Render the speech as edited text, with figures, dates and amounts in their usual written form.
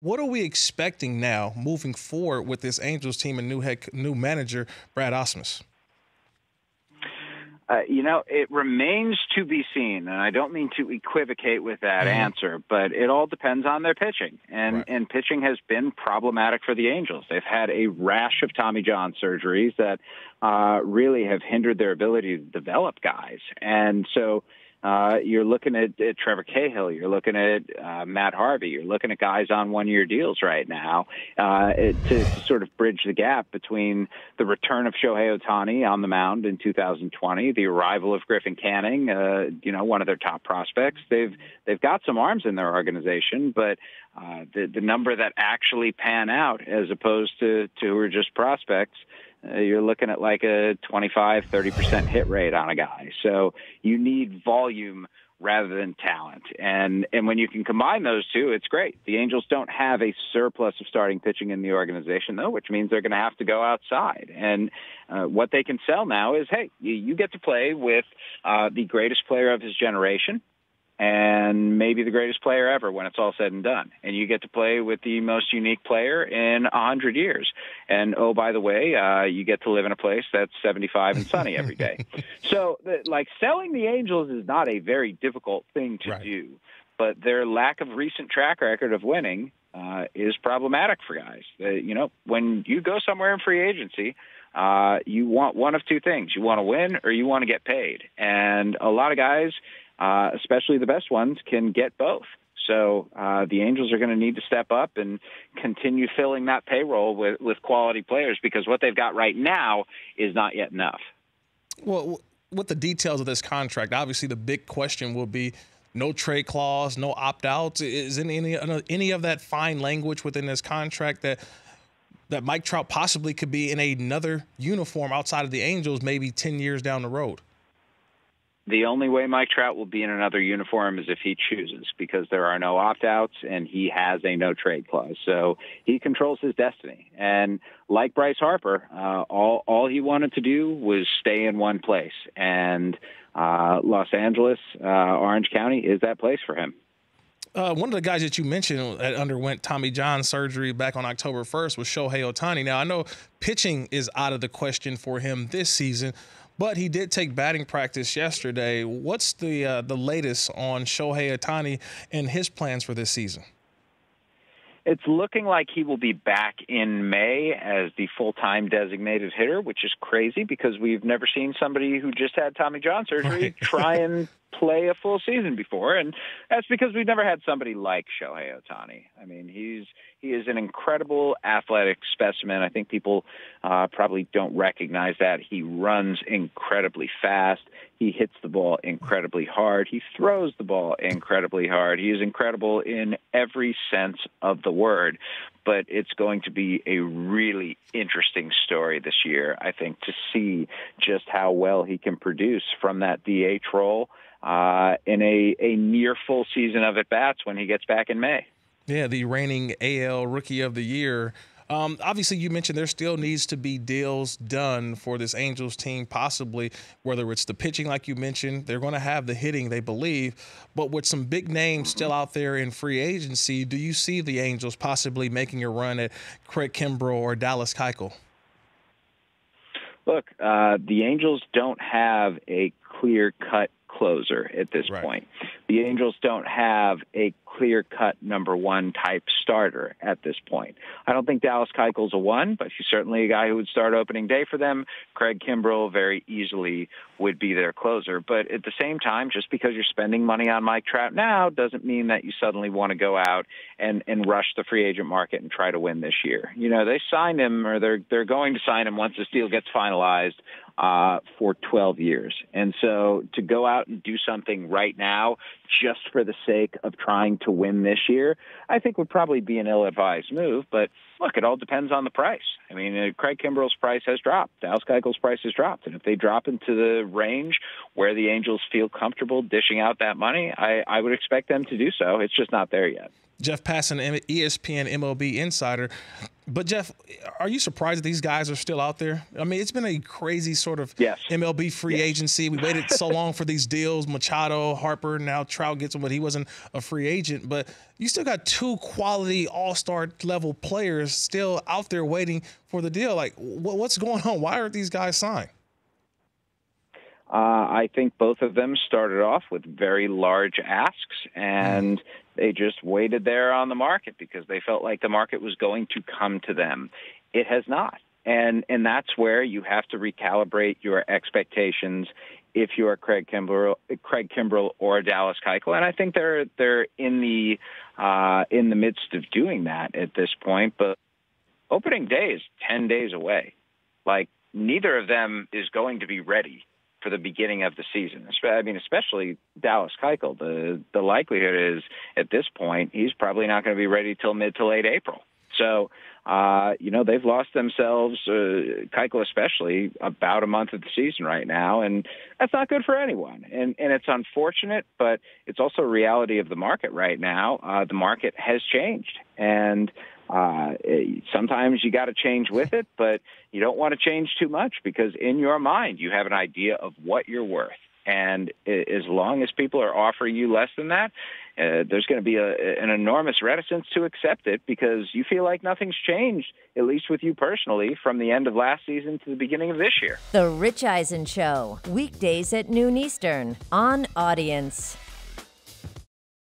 What are we expecting now moving forward with this Angels team and new manager, Brad Osmus? It remains to be seen, and I don't mean to equivocate with that answer, but it all depends on their pitching. And pitching has been problematic for the Angels. They've had a rash of Tommy John surgeries that really have hindered their ability to develop guys. And so you're looking at Trevor Cahill, you're looking at Matt Harvey, you're looking at guys on one-year deals right now to sort of bridge the gap between the return of Shohei Ohtani on the mound in 2020, the arrival of Griffin Canning, one of their top prospects. They've got some arms in their organization, but the number that actually pan out as opposed to who are just prospects, you're looking at like a 25-30% hit rate on a guy. So you need volume rather than talent. And when you can combine those two, it's great. The Angels don't have a surplus of starting pitching in the organization, though, which means they're going to have to go outside. And what they can sell now is, hey, you get to play with the greatest player of his generation, and maybe the greatest player ever when it's all said and done. And you get to play with the most unique player in 100 years. And, oh, by the way, you get to live in a place that's 75 and sunny every day. So, selling the Angels is not a very difficult thing to do. But their lack of recent track record of winning is problematic for guys. When you go somewhere in free agency, you want one of two things. You want to win or you want to get paid. And a lot of guys, especially the best ones, can get both. So the Angels are going to need to step up and continue filling that payroll with quality players, because what they've got right now is not yet enough. Well, with the details of this contract, obviously the big question will be no trade clause, no opt-outs. Is any of that fine language within this contract that Mike Trout possibly could be in another uniform outside of the Angels maybe 10 years down the road? The only way Mike Trout will be in another uniform is if he chooses, because there are no opt-outs and he has a no-trade clause. So he controls his destiny. And like Bryce Harper, all he wanted to do was stay in one place. And Los Angeles, Orange County is that place for him. One of the guys that you mentioned that underwent Tommy John surgery back on October 1st was Shohei Ohtani. Now, I know pitching is out of the question for him this season, but he did take batting practice yesterday. What's the latest on Shohei Ohtani and his plans for this season? It's looking like he will be back in May as the full-time designated hitter, which is crazy because we've never seen somebody who just had Tommy John surgery try and play a full season before. And that's because we've never had somebody like Shohei Ohtani. I mean, he is an incredible athletic specimen. I think people probably don't recognize that. He runs incredibly fast. He hits the ball incredibly hard. He throws the ball incredibly hard. He is incredible in every sense of the word. But it's going to be a really interesting story this year, I think, to see just how well he can produce from that DH role in a near full season of at-bats when he gets back in May. Yeah, the reigning AL Rookie of the Year. Obviously, you mentioned there still needs to be deals done for this Angels team, possibly, whether it's the pitching, like you mentioned. They're going to have the hitting, they believe. But with some big names still out there in free agency, do you see the Angels possibly making a run at Craig Kimbrell or Dallas Keuchel? Look, the Angels don't have a clear-cut closer at this point. The Angels don't have a clear-cut number one type starter at this point. I don't think Dallas Keuchel's a one, but he's certainly a guy who would start opening day for them. Craig Kimbrell very easily would be their closer. But at the same time, just because you're spending money on Mike Trout now doesn't mean that you suddenly want to go out and rush the free agent market and try to win this year. You know, they signed him, or they're going to sign him once this deal gets finalized, for 12 years. And so to go out and do something right now just for the sake of trying to win this year, I think would probably be an ill-advised move. But look, it all depends on the price. I mean, Craig Kimbrell's price has dropped. Dallas Keuchel's price has dropped. And if they drop into the range where the Angels feel comfortable dishing out that money, I would expect them to do so. It's just not there yet. Jeff Passan, ESPN MLB insider. But, Jeff, are you surprised that these guys are still out there? I mean, it's been a crazy sort of MLB free agency. We waited so long for these deals. Machado, Harper, now Trout gets them, but he wasn't a free agent. But you still got two quality all-star level players still out there waiting for the deal. Like, what's going on? Why aren't these guys signed? I think both of them started off with very large asks, and they just waited there on the market because they felt like the market was going to come to them. It has not. And that's where you have to recalibrate your expectations if you are Craig Kimbrel or Dallas Keuchel. And I think they're in the midst of doing that at this point. But opening day is 10 days away. Like, neither of them is going to be ready for the beginning of the season. I mean, especially Dallas Keuchel. The likelihood is, at this point, he's probably not going to be ready till mid to late April. So, they've lost themselves, Keuchel especially, about a month of the season right now, and that's not good for anyone. And it's unfortunate, but it's also a reality of the market right now. The market has changed, and sometimes you got to change with it, but you don't want to change too much because in your mind you have an idea of what you're worth. And as long as people are offering you less than that, there's going to be an enormous reticence to accept it because you feel like nothing's changed, at least with you personally, from the end of last season to the beginning of this year. The Rich Eisen Show, weekdays at noon Eastern on Audience.